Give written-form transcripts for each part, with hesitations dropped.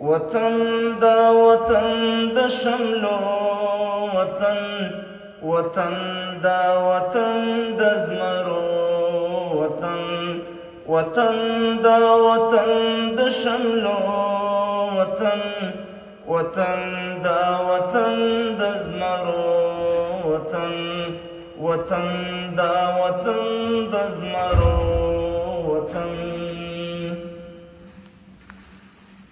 وطن دا وطن د شملو وطن وطن دا وطن د زمرو وطن وطن دا وطن د شملو وطن وطن دا وطن د زمرو وطن وطن دا وطن د زمرو وطن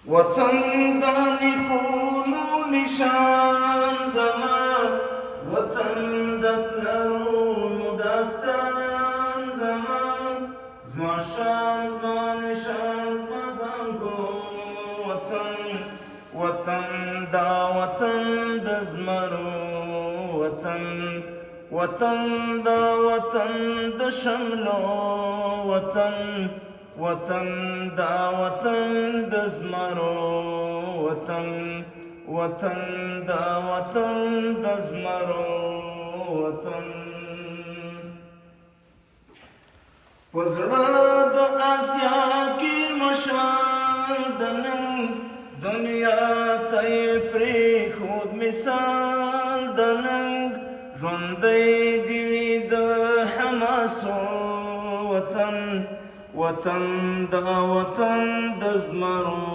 وطن دا نیکونو نشان زما وطن د پلرونو داستان زما زما شان زما نشان زما زانګو وطن وطن دا وطن د زمرو وطن وطن دا وطن د شملو وطن وطن دا وطن د زمرو وطن وطن دا وطن د زمرو وطن پزړه د آسیا کې مشال د نن دنیا ته پرې خود مثال د نن ژوندی دی وي د حماسو وطن وطن دا وطن د زمرو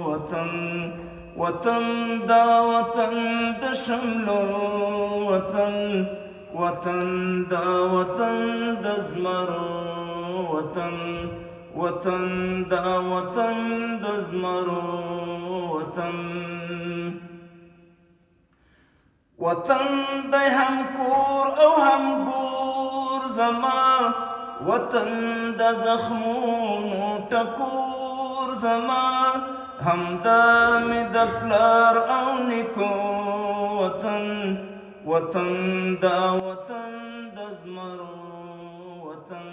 وطن وطن دا وطن د شملو وطن وطن دا وطن د زمرو وطن وطن دا وطن د زمرو وطن وطن د هم کور او هم ګور زما وطن د زخمونو ټکور زما همدا مې د پلار او نیکو وطن وطن دا وطن د زمرو وطن